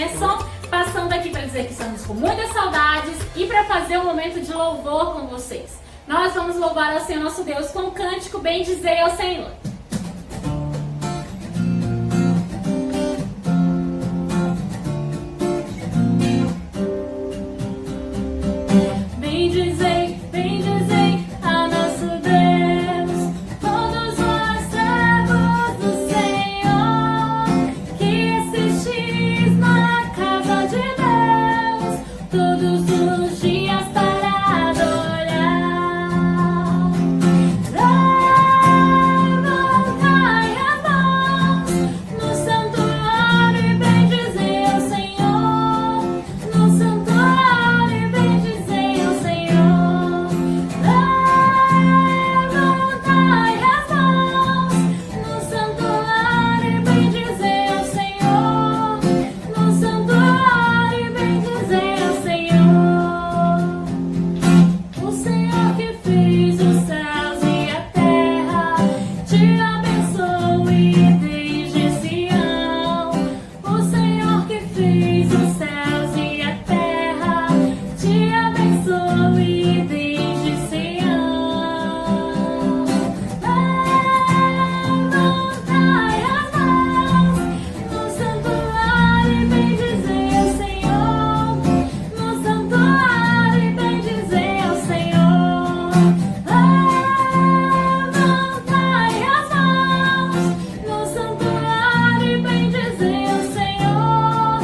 Emerson, passando aqui para dizer que estamos com muitas saudades e para fazer um momento de louvor com vocês. Nós vamos louvar ao Senhor nosso Deus com um cântico Bem Dizer ao Senhor. Bem dizer a nosso Deus, todos os servos do Senhor, que assistis na casa de Deus, todos os dias para adorar. Levantai as mãos no santuário e bem dizer ao Senhor, no santuário e bem dizer ao Senhor. Levantai as mãos no santuário e bem dizer ao Senhor, no santuário e bem dizer ao Senhor. O Senhor que fez os céus e a terra, te abençoe desde Sião. O Senhor que fez os céus e a terra, te abençoe desde Sião. Levantai as mãos no santuário e bem dizer ao Senhor, no santuário e bem dizer ao Senhor. Levantai as mãos no santuário e bem dizer ao Senhor,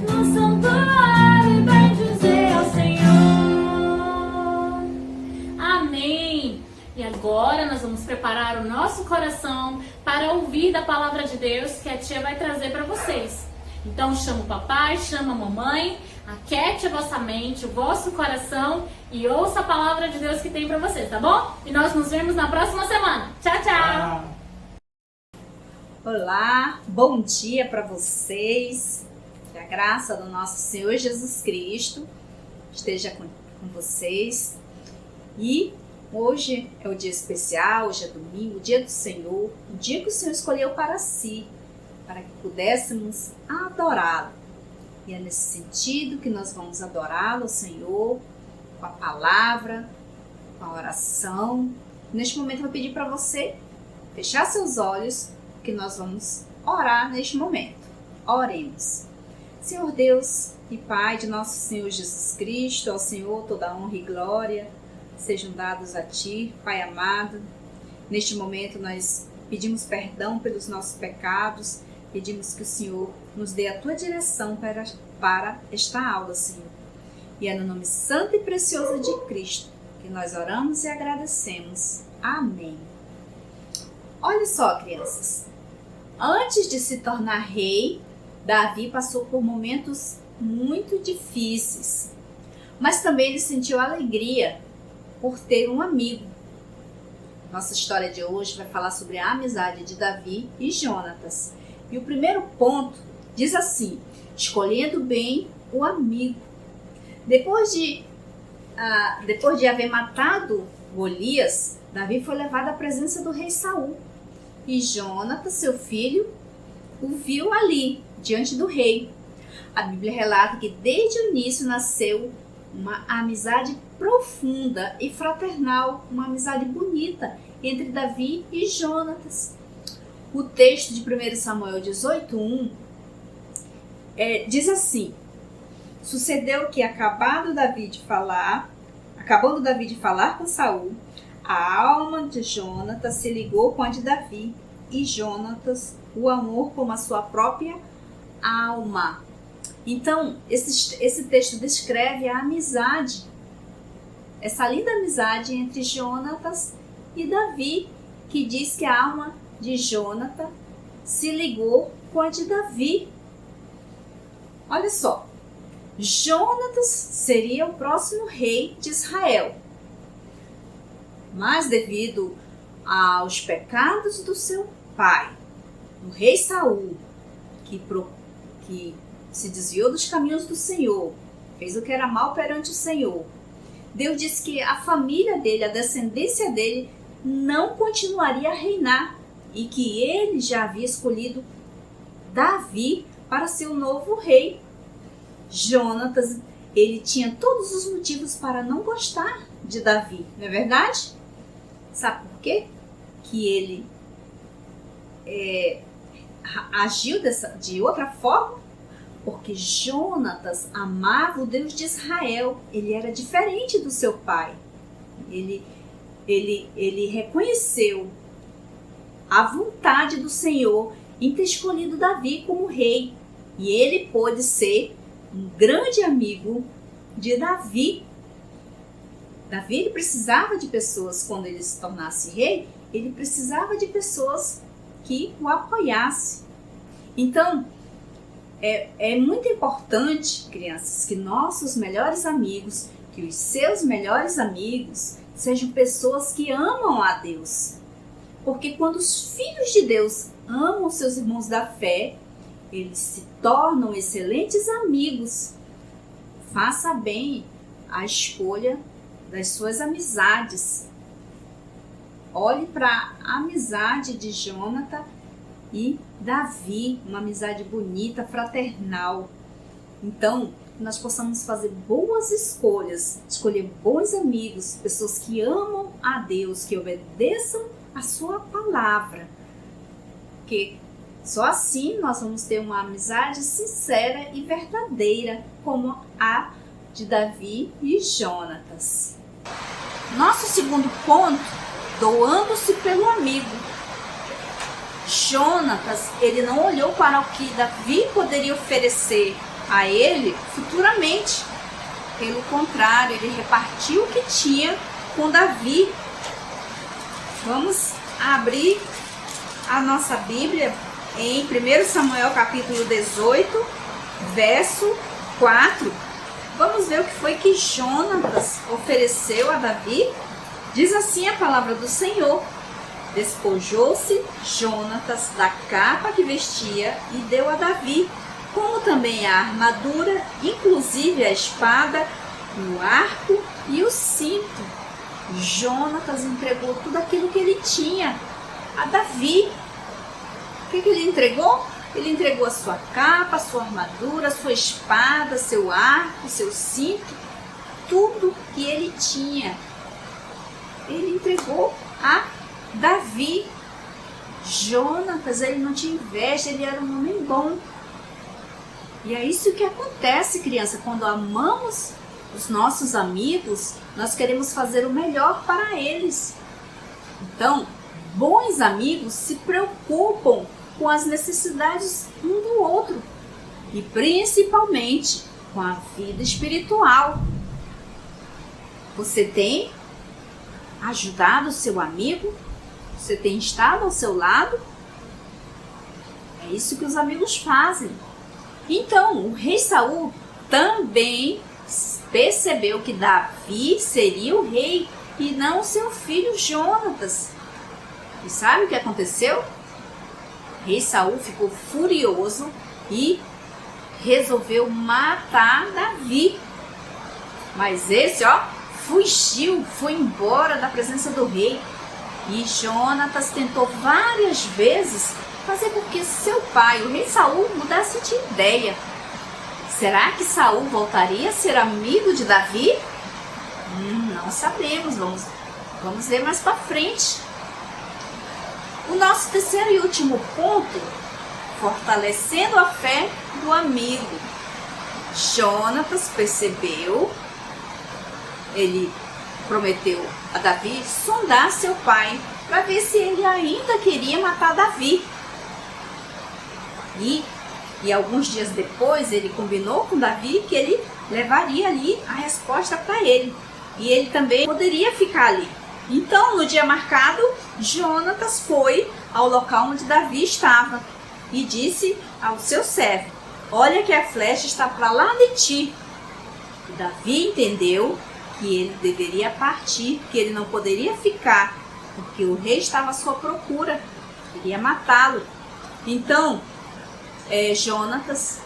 no santuário e bem dizer ao Senhor. Amém! E agora nós vamos preparar o nosso coração para ouvir da palavra de Deus que a tia vai trazer para vocês. Então chama o papai, chama a mamãe, aquete a vossa mente, o vosso coração e ouça a palavra de Deus que tem para vocês, tá bom? E nós nos vemos na próxima semana. Tchau, tchau! Olá, bom dia para vocês. Que a graça do nosso Senhor Jesus Cristo esteja com vocês. E hoje é o dia especial, hoje é domingo, o dia do Senhor, o dia que o Senhor escolheu para si, para que pudéssemos adorá-lo. E é nesse sentido que nós vamos adorá-lo, o Senhor, com a palavra, com a oração. Neste momento eu vou pedir para você fechar seus olhos, que nós vamos orar neste momento. Oremos. Senhor Deus e Pai de nosso Senhor Jesus Cristo, ao Senhor toda honra e glória sejam dados a Ti, Pai amado. Neste momento nós pedimos perdão pelos nossos pecados, pedimos que o Senhor nos dê a Tua direção para esta aula, Senhor. E é no nome santo e precioso de Cristo que nós oramos e agradecemos. Amém. Olha só, crianças. Antes de se tornar rei, Davi passou por momentos muito difíceis. Mas também ele sentiu alegria por ter um amigo. Nossa história de hoje vai falar sobre a amizade de Davi e Jonatas. E o primeiro ponto diz assim: escolhendo bem o amigo. Depois de haver matado Golias, Davi foi levado à presença do rei Saul. E Jonatas, seu filho, o viu ali, diante do rei. A Bíblia relata que desde o início nasceu uma amizade profunda e fraternal, uma amizade bonita entre Davi e Jonatas. O texto de 1 Samuel 18:1 diz assim: sucedeu que acabando Davi de falar com Saul, a alma de Jonatas se ligou com a de Davi, e Jonatas o amou como a sua própria alma. Então, esse texto descreve a amizade, essa linda amizade entre Jonatas e Davi, que diz que a alma de Jonatas se ligou com a de Davi. Olha só, Jonatas seria o próximo rei de Israel. Mas devido aos pecados do seu pai, o rei Saul, que se desviou dos caminhos do Senhor, fez o que era mal perante o Senhor, Deus disse que a família dele, a descendência dele, não continuaria a reinar e que ele já havia escolhido Davi para ser o novo rei. Jonatas, ele tinha todos os motivos para não gostar de Davi, não é verdade? Sabe por quê? Que ele agiu de outra forma? Porque Jonatas amava o Deus de Israel. Ele era diferente do seu pai. Ele reconheceu a vontade do Senhor em ter escolhido Davi como rei. E ele pôde ser um grande amigo de Davi. Davi ele precisava de pessoas, quando ele se tornasse rei, ele precisava de pessoas que o apoiassem. Então, é muito importante, crianças, que nossos melhores amigos, que os seus melhores amigos, sejam pessoas que amam a Deus. Porque quando os filhos de Deus amam seus irmãos da fé, eles se tornam excelentes amigos. Faça bem a escolha das suas amizades. Olhe para a amizade de Jonatas e Davi, uma amizade bonita, fraternal. Então, nós possamos fazer boas escolhas, escolher bons amigos, pessoas que amam a Deus, que obedeçam a sua palavra. Porque só assim nós vamos ter uma amizade sincera e verdadeira, como a de Davi e Jonatas. Nosso segundo ponto, doando-se pelo amigo. Jonatas, ele não olhou para o que Davi poderia oferecer a ele futuramente. Pelo contrário, ele repartiu o que tinha com Davi. Vamos abrir a nossa Bíblia em 1 Samuel capítulo 18, verso 4. Vamos ver o que foi que Jonatas ofereceu a Davi. Diz assim a palavra do Senhor: despojou-se Jonatas da capa que vestia e deu a Davi, como também a armadura, inclusive a espada, o arco e o cinto. Jonatas entregou tudo aquilo que ele tinha a Davi. O que ele entregou? Ele entregou a sua capa, a sua armadura, a sua espada, seu arco, seu cinto, tudo que ele tinha. Ele entregou a Davi. Jonatas, ele não tinha inveja, ele era um homem bom. E é isso que acontece, criança, quando amamos os nossos amigos, nós queremos fazer o melhor para eles. Então, bons amigos se preocupam com as necessidades um do outro e principalmente com a vida espiritual. Você tem ajudado o seu amigo? Você tem estado ao seu lado? É isso que os amigos fazem. Então, o rei Saul também percebeu que Davi seria o rei e não seu filho Jonatas. E sabe o que aconteceu? O rei Saul ficou furioso e resolveu matar Davi. Mas esse, fugiu, foi embora da presença do rei. E Jonatas tentou várias vezes fazer com que seu pai, o rei Saul, mudasse de ideia. Será que Saul voltaria a ser amigo de Davi? Não sabemos, vamos ver mais para frente. O nosso terceiro e último ponto, fortalecendo a fé do amigo. Jonatas percebeu, ele prometeu a Davi sondar seu pai para ver se ele ainda queria matar Davi. E alguns dias depois ele combinou com Davi que ele levaria ali a resposta para ele. E ele também poderia ficar ali. Então, no dia marcado, Jonatas foi ao local onde Davi estava e disse ao seu servo: olha que a flecha está para lá de ti. E Davi entendeu que ele deveria partir, que ele não poderia ficar, porque o rei estava à sua procura, queria matá-lo. Então, Jonatas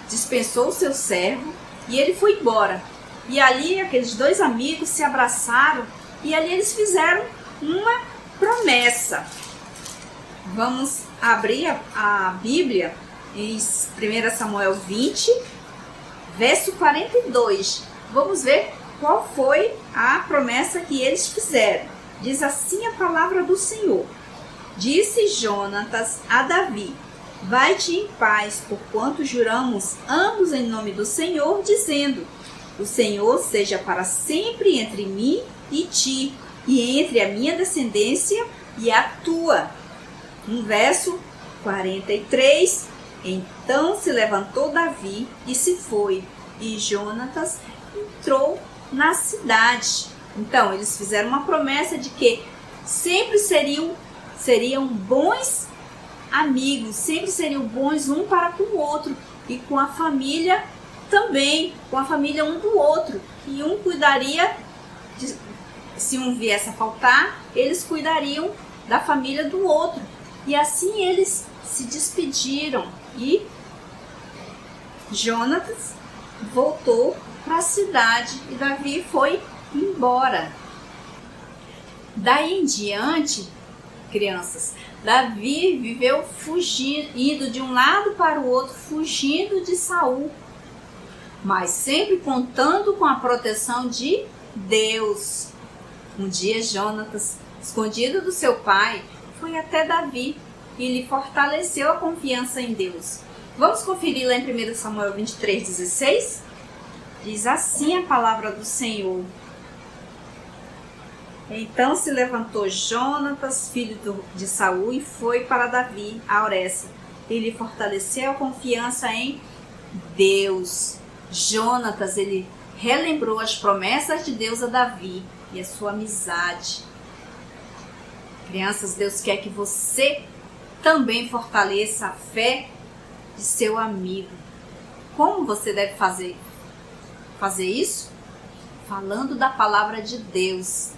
dispensou o seu servo e ele foi embora. E ali aqueles dois amigos se abraçaram e ali eles fizeram uma promessa. Vamos abrir a Bíblia em 1 Samuel 20, verso 42. Vamos ver qual foi a promessa que eles fizeram. Diz assim a palavra do Senhor. Disse Jonatas a Davi: vai-te em paz, porquanto juramos ambos em nome do Senhor, dizendo: o Senhor seja para sempre entre mim e ti, e entre a minha descendência e a tua. No verso 43, então se levantou Davi e se foi, e Jonatas entrou na cidade. Então, eles fizeram uma promessa de que sempre seriam bons amigos, sempre seriam bons um para com o outro, e com a família também, com a família um do outro, e um cuidaria, se um viesse a faltar, eles cuidariam da família do outro. E assim eles se despediram, e Jonatas voltou para a cidade e Davi foi embora. Daí em diante, crianças, Davi viveu fugindo, indo de um lado para o outro, fugindo de Saul, mas sempre contando com a proteção de Deus. Um dia Jonatas, escondido do seu pai, foi até Davi e lhe fortaleceu a confiança em Deus. Vamos conferir lá em 1 Samuel 23:16? Diz assim a palavra do Senhor. Então se levantou Jonatas, filho de Saul, e foi para Davi, a Oressa, e lhe fortaleceu a confiança em Deus. Jonatas, ele relembrou as promessas de Deus a Davi e a sua amizade. Crianças, Deus quer que você também fortaleça a fé de seu amigo. Como você deve fazer isso? Falando da palavra de Deus,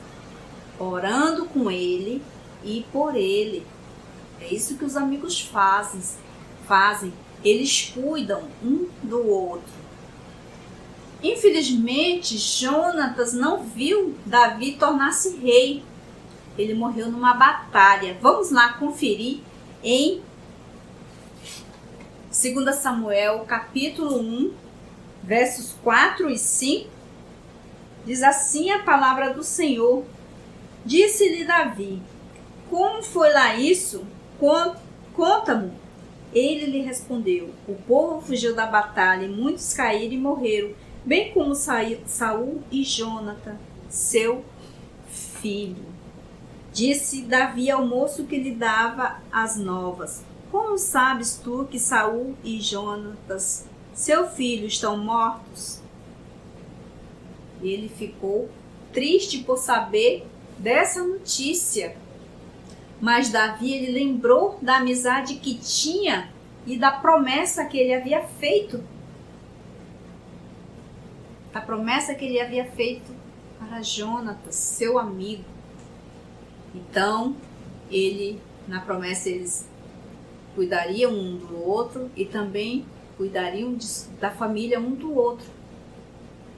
orando com ele e por ele. É isso que os amigos fazem. Eles cuidam um do outro. Infelizmente, Jonatas não viu Davi tornar-se rei. Ele morreu numa batalha. Vamos lá conferir em 2 Samuel, capítulo 1, versos 4 e 5. Diz assim a palavra do Senhor. Disse-lhe Davi: como foi lá isso? Conta-me. Ele lhe respondeu: o povo fugiu da batalha e muitos caíram e morreram, bem como Saul e Jonatã, seu filho. Disse Davi ao moço que lhe dava as novas: como sabes tu que Saul e Jonatã, seu filho, estão mortos? Ele ficou triste por saber dessa notícia. Mas Davi, ele lembrou da amizade que tinha e da promessa que ele havia feito. A promessa que ele havia feito para Jonatas, seu amigo. Então, na promessa, eles cuidariam um do outro e também cuidariam da família um do outro.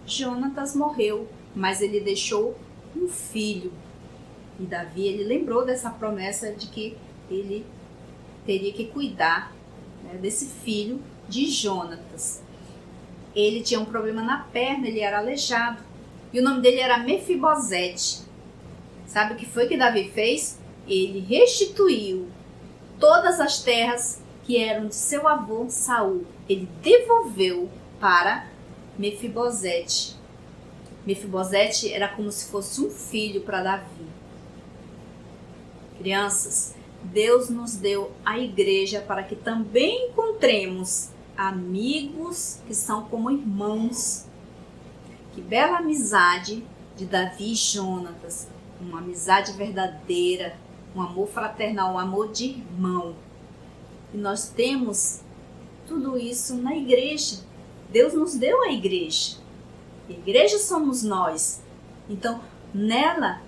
Jonatas morreu, mas ele deixou um filho. E Davi, ele lembrou dessa promessa de que ele teria que cuidar, né, desse filho de Jonatas. Ele tinha um problema na perna, ele era aleijado. E o nome dele era Mefibosete. Sabe o que foi que Davi fez? Ele restituiu todas as terras que eram de seu avô Saul. Ele devolveu para Mefibosete. Mefibosete era como se fosse um filho para Davi. Crianças, Deus nos deu a igreja para que também encontremos amigos que são como irmãos. Que bela amizade de Davi e Jonatas. Uma amizade verdadeira, um amor fraternal, um amor de irmão. E nós temos tudo isso na igreja. Deus nos deu a igreja. A igreja somos nós. Então, nela,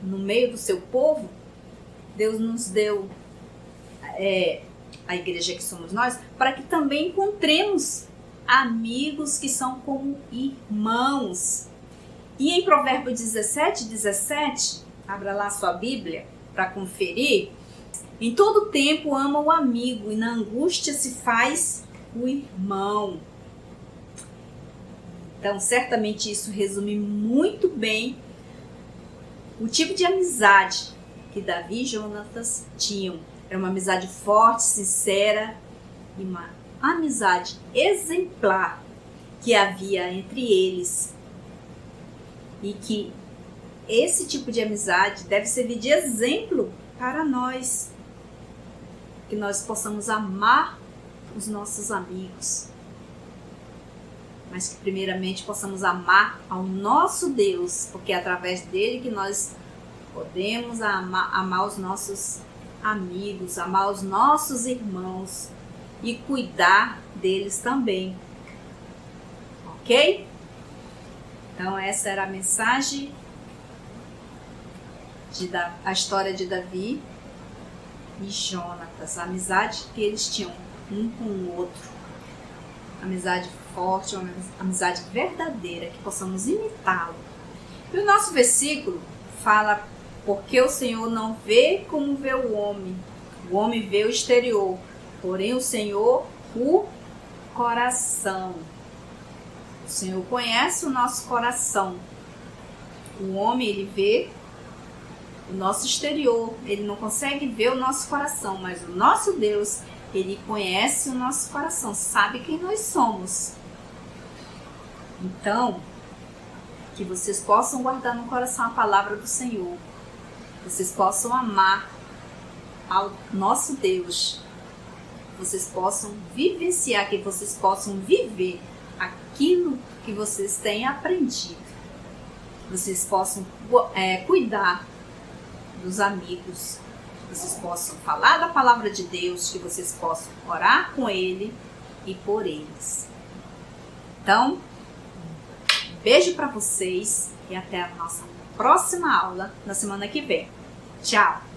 no meio do seu povo, Deus nos deu a igreja que somos nós, para que também encontremos amigos que são como irmãos. E em Provérbios 17:17, abra lá a sua Bíblia para conferir. Em todo tempo ama o amigo e na angústia se faz o irmão. Então, certamente isso resume muito bem o tipo de amizade que Davi e Jonatas tinham. Era uma amizade forte, sincera e uma amizade exemplar que havia entre eles. E que esse tipo de amizade deve servir de exemplo para nós. Que nós possamos amar os nossos amigos. Mas que primeiramente possamos amar ao nosso Deus, porque é através dele que nós podemos amar os nossos amigos, amar os nossos irmãos e cuidar deles também. Ok? Então essa era a mensagem, a história de Davi e Jonatas, a amizade que eles tinham um com o outro. Amizade forte, uma amizade verdadeira, que possamos imitá-lo. E o nosso versículo fala: porque o Senhor não vê como vê o homem vê o exterior, porém o Senhor o coração. O Senhor conhece o nosso coração. O homem, ele vê o nosso exterior, ele não consegue ver o nosso coração, mas o nosso Deus, ele conhece o nosso coração, sabe quem nós somos. Então, que vocês possam guardar no coração a palavra do Senhor, vocês possam amar ao nosso Deus, vocês possam vivenciar, que vocês possam viver aquilo que vocês têm aprendido, vocês possam cuidar dos amigos, vocês possam falar da palavra de Deus, que vocês possam orar com Ele e por eles. Então, beijo para vocês e até a nossa próxima aula na semana que vem. Tchau!